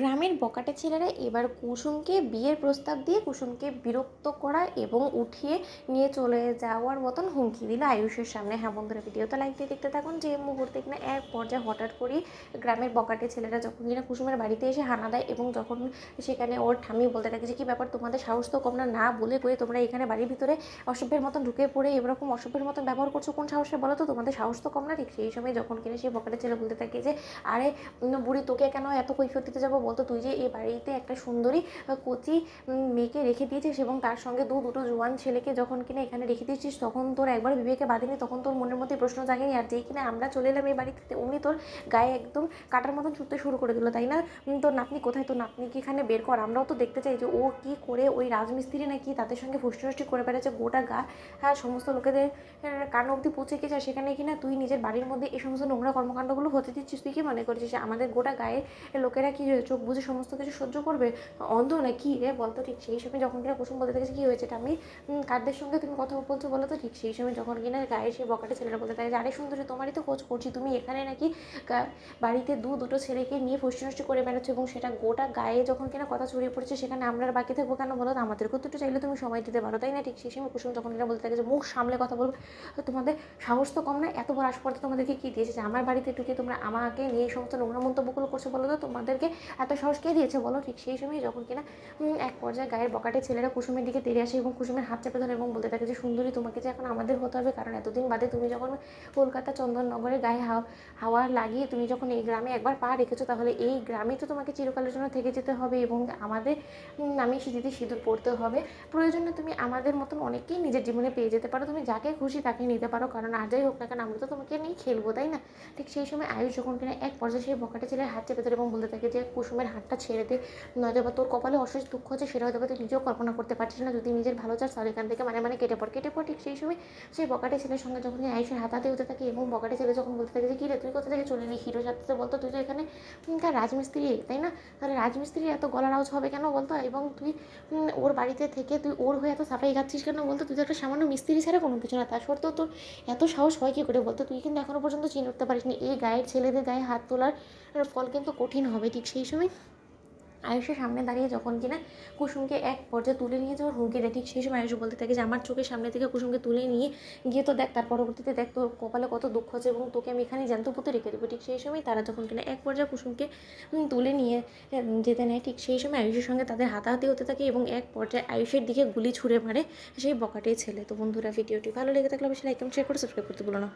গ্রামের বখাটে ছেলেরা এবার কুসুমকে বিয়ের প্রস্তাব দিয়ে কুসুমকে বিরক্ত করা এবং উঠিয়ে নিয়ে চলে যাওয়ার মতন হুমকি দিল আয়ুষের সামনে। হ্যাঁ বন্ধুরা, ভিডিওটা লাইক দিয়ে দেখতে থাকুন। যে মুহূর্তে কিনা এক পর্যায়ে হঠাৎ করেই গ্রামের বখাটে ছেলেরা যখন কিনা কুসুমের বাড়িতে এসে হানা দেয় এবং যখন সেখানে ওর ঠামি বলতে থাকে যে কী ব্যাপার, তোমাদের সাহস তো কম না, না বলে কয়ে তোমরা এখানে বাড়ির ভিতরে অসভ্যের মতন ঢুকে পড়ে এরকম অসভ্যের মতন ব্যবহার করছো, কোন সাহসে বলো তো, তোমাদের সাহস তো কম না। ঠিক সেই সময় যখন কিনা সেই বখাটে ছেলে বলতে থাকে যে আরে বুড়ি, তোকে কেন এত কৈফিয়ত দিতে যাবো বলতো, তুই যে এই বাড়িতে একটা সুন্দরী কচি মেয়েকে রেখে দিয়েছিস এবং তার সঙ্গে দুটো জোয়ান ছেলেকে যখন কিনা এখানে রেখে দিয়েছিস, তখন তোর একবার বিবেকে বাঁধেনি, তখন তোর মনের মধ্যে প্রশ্ন জাগেনি? আর যেই কিনা আমরা চলে এলাম এই বাড়িতে অমনি তোর গায়ে একদম কাটার মতন ছুটতে শুরু করে দিল, তাই না? তোর নাতনি কোথায়? তোর নাতনিকে এখানে বের কর, আমরাও তো দেখতে চাই যে ও কী করে ওই রাজমিস্ত্রি নাকি তাদের সঙ্গে ফুষ্টি করে বেড়াচ্ছে, গোটা গা সমস্ত লোকেদের কান অবধি পৌঁছে গেছে। সেখানে কিনা তুই নিজের বাড়ির মধ্যে এই সমস্ত নোংরা কর্মকাণ্ডগুলো হতে দিচ্ছিস। তুই কি মনে করছিস আমাদের গোটা গায়ে লোকেরা কি চোখ বুঝে সমস্ত কিছু সহ্য করবে? অন্ধ না কি রে বলতো? ঠিক সেই সময় যখন কিনা কুসুম বলতে থাকে কী হয়েছে, আমি কাদের সঙ্গে তুমি কথা বলছো বলো তো? ঠিক সেই সময় যখন কিনা গায়ে সেই বখাটে ছেলেরা বলতে থাকে যে আরে সুন্দরী, তোমারই তো খোঁজ করছি, তুমি এখানে নাকি বাড়িতে দুটো ছেলেকে নিয়ে ফুষ্টি করে বেড়াচ্ছ এবং সেটা গোটা গায়ে যখন কিনা কথা ছড়িয়ে পড়ছে, সেখানে আমরা বাকি থাকবো কেন বলো? আমাদেরকেও তো একটু চাইলে তুমি সময় দিতে পারো, তাই না? ঠিক সেই সময় কুসুম যখন কিনা বলতে থাকে যে মুখ সামলে কথা বলবো, তোমাদের সাহস তো কম না, এত বড় আসপর্দা তোমাদেরকে কী দিয়েছে যে আমার বাড়িতে ঢুকে তোমরা আমাকে নিয়ে এই সমস্ত নোংরা মন্তব্যগুলো করছো বলো তো? তোমাদেরকে এত সাহস কে দিয়েছে বলো? ঠিক সেই সময় যখন কিনা এক পর্যায়ে গায়ের বখাটে ছেলেরা কুসুমের দিকে তেড়ে আসে এবং কুসুমের হাত চেপে ধরে এবং বলতে থাকে যে সুন্দরী, তোমাকে যে এখন আমাদের হতে হবে, কারণ এতদিন বাদে তুমি যখন কলকাতা চন্দননগরে গায়ে হাওয়া লাগিয়ে তুমি যখন এই গ্রামে একবার পা রেখেছো, তাহলে এই গ্রামে তো তোমাকে চিরকালের জন্য থেকে যেতে হবে এবং আমাদের নামে সিঁথিতে সিঁদুর পড়তে হবে। প্রয়োজনে তুমি আমাদের মতন অনেককেই নিজের জীবনে পেয়ে যেতে পারো, তুমি যাকে খুশি তাকে নিতে পারো, কারণ আর যাই হোক না কেন আমরা তো তোমাকে নিয়ে খেলবো, তাই না? ঠিক সেই সময় আয়ুষ যখন কিনা এক পর্যায়ে সেই বখাটে ছেলের হাত চেপে ধরে এবং বলতে থাকে যে কুসুমের হাতটা ছেড়ে দে, নয়তো বা তোর কপালে অশেষ দুঃখ হচ্ছে, সেটা হয়তো তুই নিজেও কল্পনা করতে পারছিস না। যদি নিজের ভালো চাস তাহলে এখান থেকে মানে কেটে পড়। ঠিক সেই সময় সেই বখাটে ছেলের সঙ্গে যখন আয়ুষের হাতাহাতি হতে থাকে এবং বখাটে ছেলে যখন বলতে থাকে যে কী রে, তুই কোথা থেকে চলে এলি হিরো সাথে বলতো? তুই তো এখানে রাজমিস্ত্রি, তাই না? তাহলে রাজমিস্ত্রি এত গলার আওয়াজ হবে কেন বলতো? এবং তুই ওর বাড়িতে থেকে তুই ওর হয়ে এত সাফাই গাচ্ছিস কেন বলতো? তুই তো একটা সামান্য মিস্ত্রি ছাড়া কোনো কিছু না, তা সত্ত্বেও তোর এত সাহস হয় কী করে বলতো? তুই কিন্তু এখনও পর্যন্ত চিনে উঠতে পারিসনি এই গায়ের ছেলেদের গায়ে হাত তোলার ফল কিন্তু কঠিন হবে। ঠিক সেই সময় আয়ুষের সামনে দাঁড়িয়ে যখন কিনা কুসুমকে এক পর্যায়ে তুলে নিয়ে যাওয়ার হুমকি দেয়, ঠিক সেই সময় আয়ুষ বলতে থাকে যে আমার চোখের সামনে থেকে কুসুমকে তুলে নিয়ে গিয়ে তো দেখ, তার পরবর্তীতে দেখ তোর কপালে কত দুঃখ আছে এবং তোকে আমি এখানে জ্যান্ত পুঁতে রেখে দেবো। ঠিক সেই সময় তারা যখন কিনা এক পর্যায়ে কুসুমকে তুলে নিয়ে যেতে নেয়, ঠিক সেই সময় আয়ুষের সঙ্গে তাদের হাতাহাতি হতে থাকে এবং এক পর্যায়ে আয়ুষের দিকে গুলি ছুঁড়ে মারে সেই বখাটে ছেলে। তো বন্ধুরা, ভিডিওটি ভালো লেগে থাকলে অবশ্যই লাইক কমেন্ট শেয়ার করে সাবস্ক্রাইব করতে ভুলো না।